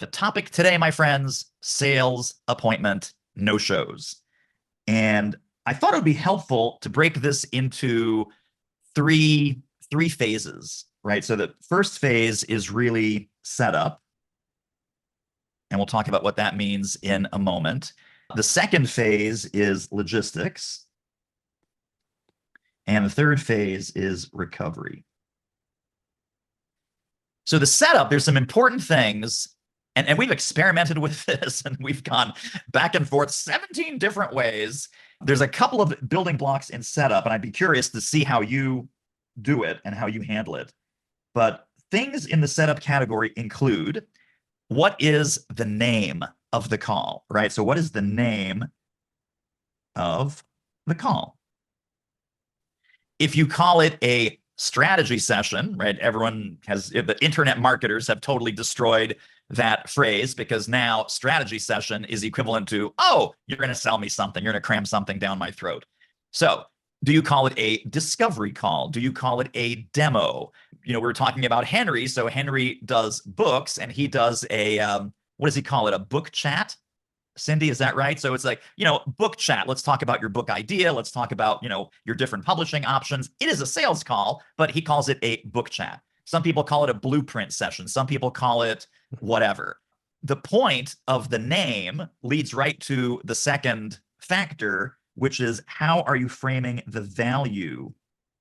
The topic today, my friends, sales appointment no-shows. And I thought it would be helpful to break this into three phases, right? So the first phase is really setup, and we'll talk about what that means in a moment. The second phase is logistics, and the third phase is recovery. So the setup, there's some important things, and we've experimented with this, and we've gone back and forth 17 different ways. There's a couple of building blocks in setup, and I'd be curious to see how you do it and how you handle it. But things in the setup category include, what is the name of the call, right? So what is the name of the call? If you call it a strategy session, right? Everyone has, the internet marketers have totally destroyed that phrase, because now strategy session is equivalent to, oh, you're going to sell me something. You're going to cram something down my throat. So do you call it a discovery call? Do you call it a demo? You know, we were talking about Henry. So Henry does books, and he does a, what does he call it? A book chat? Cindy, is that right? So it's like, book chat. Let's talk about your book idea. Let's talk about, your different publishing options. It is a sales call, but he calls it a book chat. Some people call it a blueprint session. Some people call it whatever. The point of the name leads right to the second factor, which is, how are you framing the value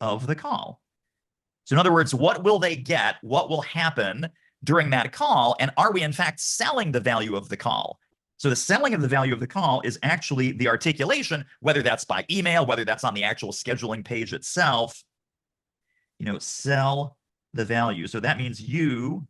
of the call? So in other words, what will they get? What will happen during that call? And are we in fact selling the value of the call? So the selling of the value of the call is actually the articulation, whether that's by email, whether that's on the actual scheduling page itself, sell the value. So that means you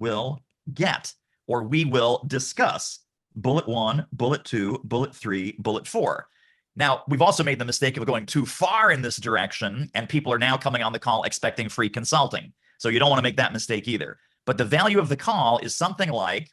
will get, or we will discuss, bullet 1, bullet 2, bullet 3, bullet 4. Now, we've also made the mistake of going too far in this direction, and people are now coming on the call expecting free consulting. So you don't want to make that mistake either. But the value of the call is something like,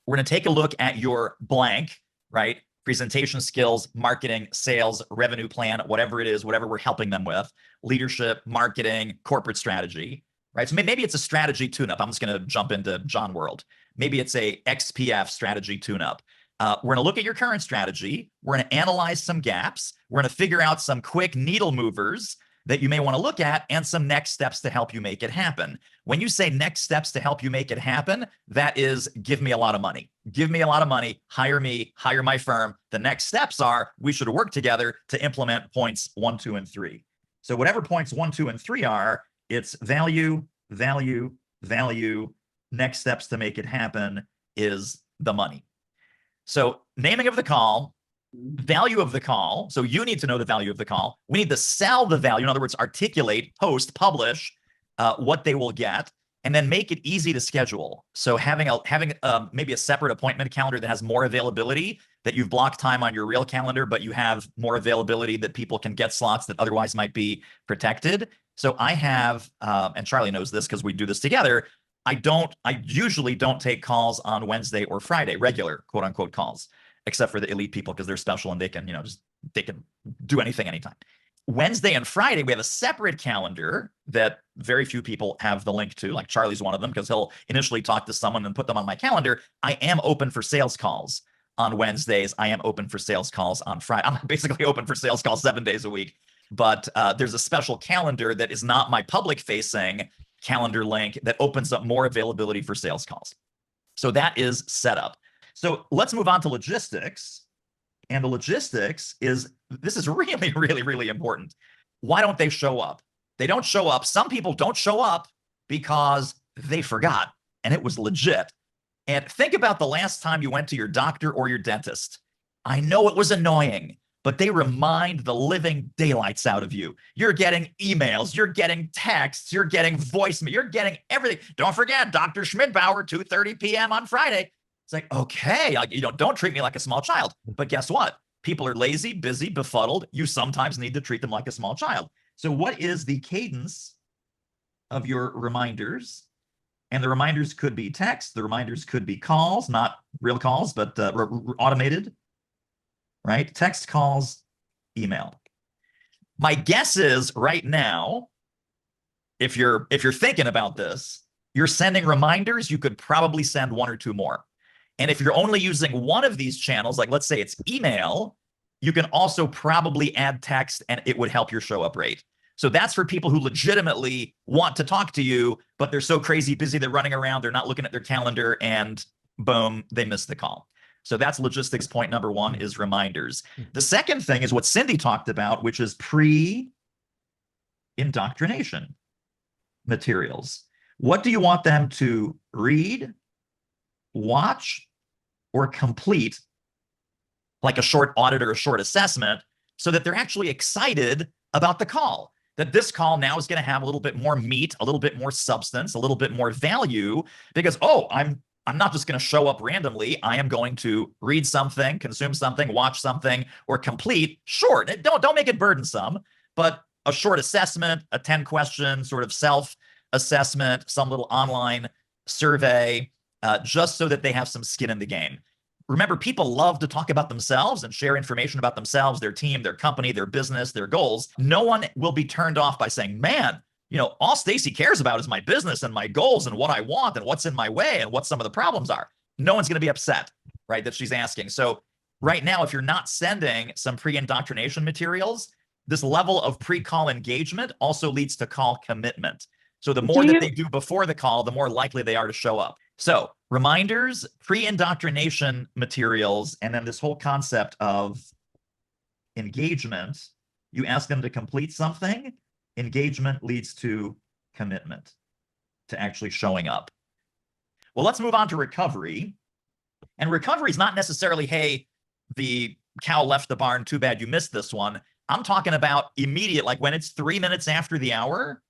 we're going to take a look at your blank, right? Presentation skills, marketing, sales, revenue plan, whatever it is, whatever we're helping them with, leadership, marketing, corporate strategy, right? So maybe it's a strategy tune-up. I'm just going to jump into John World. Maybe it's a XPF strategy tune-up. We're going to look at your current strategy. We're going to analyze some gaps. We're going to figure out some quick needle movers that you may want to look at, and some next steps to help you make it happen. When you say next steps to help you make it happen, that is, give me a lot of money. Give me a lot of money, hire me, hire my firm. The next steps are, we should work together to implement points 1, 2, and 3. So whatever points 1, 2, and 3 are, it's value, value, value. Next steps to make it happen is the money. So naming of the call, value of the call. So you need to know the value of the call. We need to sell the value. In other words, articulate, post, publish what they will get, and then make it easy to schedule. So having maybe a separate appointment calendar that has more availability, that you've blocked time on your real calendar, but you have more availability that people can get slots that otherwise might be protected. So I have, and Charlie knows this because we do this together, I usually don't take calls on Wednesday or Friday, regular quote unquote calls, except for the elite people, because they're special and they can, they can do anything anytime. Wednesday and Friday, we have a separate calendar that very few people have the link to, like Charlie's one of them, because he'll initially talk to someone and put them on my calendar. I am open for sales calls on Wednesdays. I am open for sales calls on Friday. I'm basically open for sales calls 7 days a week. But there's a special calendar that is not my public-facing calendar link that opens up more availability for sales calls. So that is setup. So let's move on to logistics. And the logistics is, this is really, really, really important. Why don't they show up? They don't show up. Some people don't show up because they forgot, and it was legit. And think about the last time you went to your doctor or your dentist. I know it was annoying, but they remind the living daylights out of you. You're getting emails, you're getting texts, you're getting voicemail, you're getting everything. Don't forget, Dr. Schmidbauer, 2:30 p.m. on Friday. It's like, okay, don't treat me like a small child. But guess what? People are lazy, busy, befuddled. You sometimes need to treat them like a small child. So what is the cadence of your reminders? And the reminders could be text. The reminders could be calls, not real calls, but automated, right? Text, calls, email. My guess is right now, if you're thinking about this, You're sending reminders, you could probably send one or two more. And if you're only using one of these channels, like let's say it's email, you can also probably add text and it would help your show up rate. So that's for people who legitimately want to talk to you, but they're so crazy busy, they're running around, they're not looking at their calendar, and boom, they missed the call. So that's logistics point number one, is reminders. The second thing is what Cindy talked about, which is pre-indoctrination materials. What do you want them to read, watch, or complete, like a short audit or a short assessment, so that they're actually excited about the call? That this call now is going to have a little bit more meat, a little bit more substance, a little bit more value, because, oh, I'm not just going to show up randomly. I am going to read something, consume something, watch something, or complete short. Don't make it burdensome, but a short assessment, a 10-question sort of self-assessment, some little online survey, just so that they have some skin in the game. Remember, people love to talk about themselves and share information about themselves, their team, their company, their business, their goals. No one will be turned off by saying, man, all Stacy cares about is my business and my goals and what I want and what's in my way and what some of the problems are. No one's going to be upset, right, that she's asking. So right now, if you're not sending some pre-indoctrination materials, this level of pre-call engagement also leads to call commitment. So the more that they do before the call, the more likely they are to show up. So reminders, pre-indoctrination materials, and then this whole concept of engagement. You ask them to complete something, engagement leads to commitment, to actually showing up. Well, let's move on to recovery. And recovery is not necessarily, hey, the cow left the barn, too bad you missed this one. I'm talking about immediate, like when it's 3 minutes after the hour,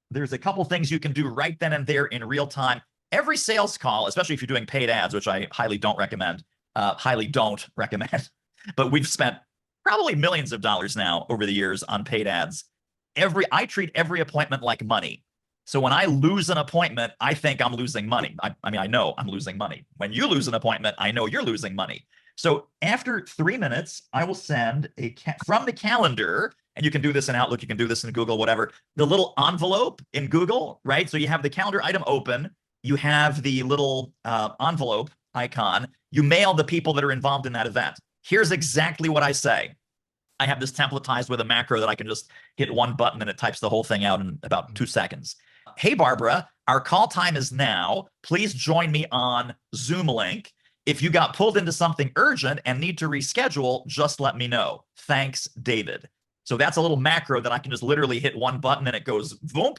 there's a couple things you can do right then and there in real time. Every sales call, especially if you're doing paid ads, which I highly don't recommend, but we've spent probably millions of dollars now over the years on paid ads. I treat every appointment like money. So when I lose an appointment, I think I'm losing money. I know I'm losing money. When you lose an appointment, I know you're losing money. So after 3 minutes, I will send from the calendar, and you can do this in Outlook, you can do this in Google, whatever, the little envelope in Google, right? So you have the calendar item open, you have the little envelope icon, you mail the people that are involved in that event. Here's exactly what I say. I have this templatized with a macro that I can just hit one button and it types the whole thing out in about 2 seconds. Hey, Barbara, our call time is now. Please join me on Zoom link. If you got pulled into something urgent and need to reschedule, just let me know. Thanks, David. So that's a little macro that I can just literally hit one button and it goes boom.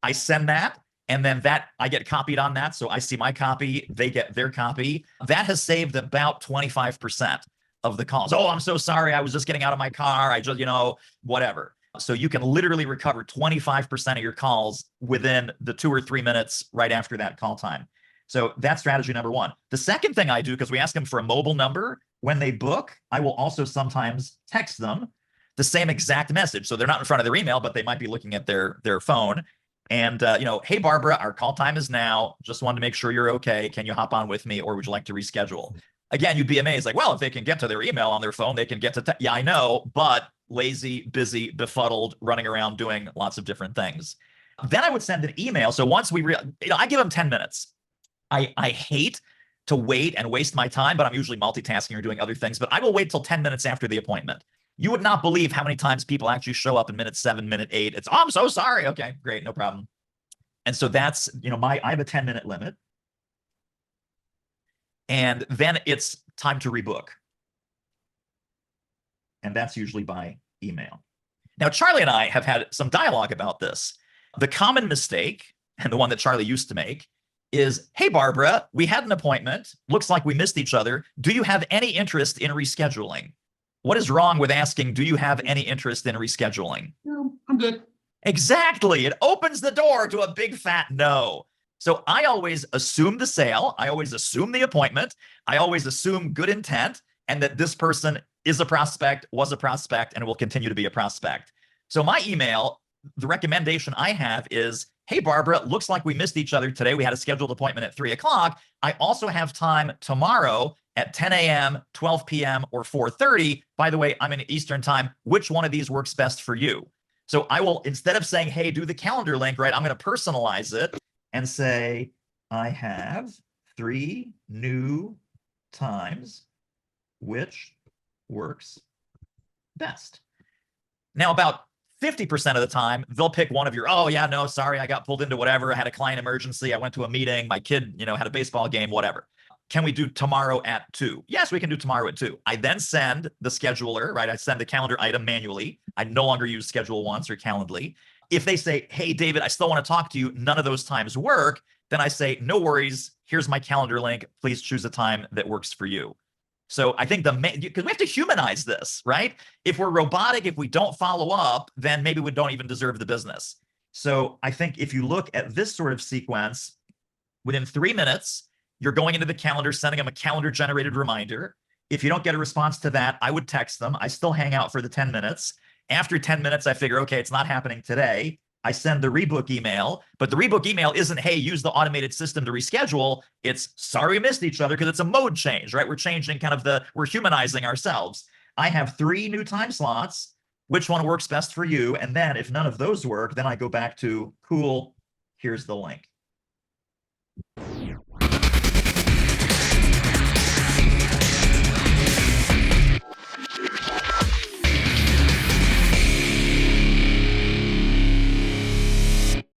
I send that, and then I get copied on that. So I see my copy, they get their copy. That has saved about 25% of the calls. Oh, I'm so sorry. I was just getting out of my car. I just, whatever. So you can literally recover 25% of your calls within the 2 or 3 minutes right after that call time. So that's strategy number one. The second thing I do, because we ask them for a mobile number, when they book, I will also sometimes text them the same exact message. So they're not in front of their email, but they might be looking at their phone. And, hey, Barbara, our call time is now. Just wanted to make sure you're okay. Can you hop on with me, or would you like to reschedule? Again, you'd be amazed. Like, well, if they can get to their email on their phone, they can get to, yeah, I know, but lazy, busy, befuddled, running around doing lots of different things. Then I would send an email. So once I give them 10 minutes. I hate to wait and waste my time, but I'm usually multitasking or doing other things. But I will wait till 10 minutes after the appointment. You would not believe how many times people actually show up in minute 7, minute 8. It's, oh, I'm so sorry. Okay, great, no problem. And so that's, I have a 10-minute limit. And then it's time to rebook. And that's usually by email. Now, Charlie and I have had some dialogue about this. The common mistake, and the one that Charlie used to make, is, hey, Barbara, we had an appointment. Looks like we missed each other. Do you have any interest in rescheduling? What is wrong with asking, do you have any interest in rescheduling? No, I'm good. Exactly. It opens the door to a big fat no. So I always assume the sale. I always assume the appointment. I always assume good intent and that this person is a prospect, was a prospect, and will continue to be a prospect. So my email, the recommendation I have is, hey, Barbara, looks like we missed each other today. We had a scheduled appointment at 3 o'clock. I also have time tomorrow at 10 a.m., 12 p.m., or 4:30. By the way, I'm in Eastern time. Which one of these works best for you? So I will, instead of saying, hey, do the calendar link, right, I'm going to personalize it. and say, I have 3 new times, which works best. Now, about 50% of the time, they'll pick one of your, oh yeah, no, sorry, I got pulled into whatever. I had a client emergency. I went to a meeting. My kid, had a baseball game, whatever. Can we do tomorrow at 2? Yes, we can do tomorrow at 2. I then send the scheduler, right? I send the calendar item manually. I no longer use Schedule Once or Calendly. If they say, hey, David, I still want to talk to you, none of those times work, then I say, no worries. Here's my calendar link. Please choose a time that works for you. So I think because we have to humanize this, right? If we're robotic, if we don't follow up, then maybe we don't even deserve the business. So I think if you look at this sort of sequence, within 3 minutes, you're going into the calendar, sending them a calendar generated reminder. If you don't get a response to that, I would text them. I still hang out for the 10 minutes. After 10 minutes, I figure, okay, it's not happening today. I send the rebook email, but the rebook email isn't, hey, use the automated system to reschedule. It's, sorry we missed each other, because it's a mode change, right? We're changing we're humanizing ourselves. I have 3 new time slots. Which one works best for you? And then if none of those work, then I go back to, cool, here's the link.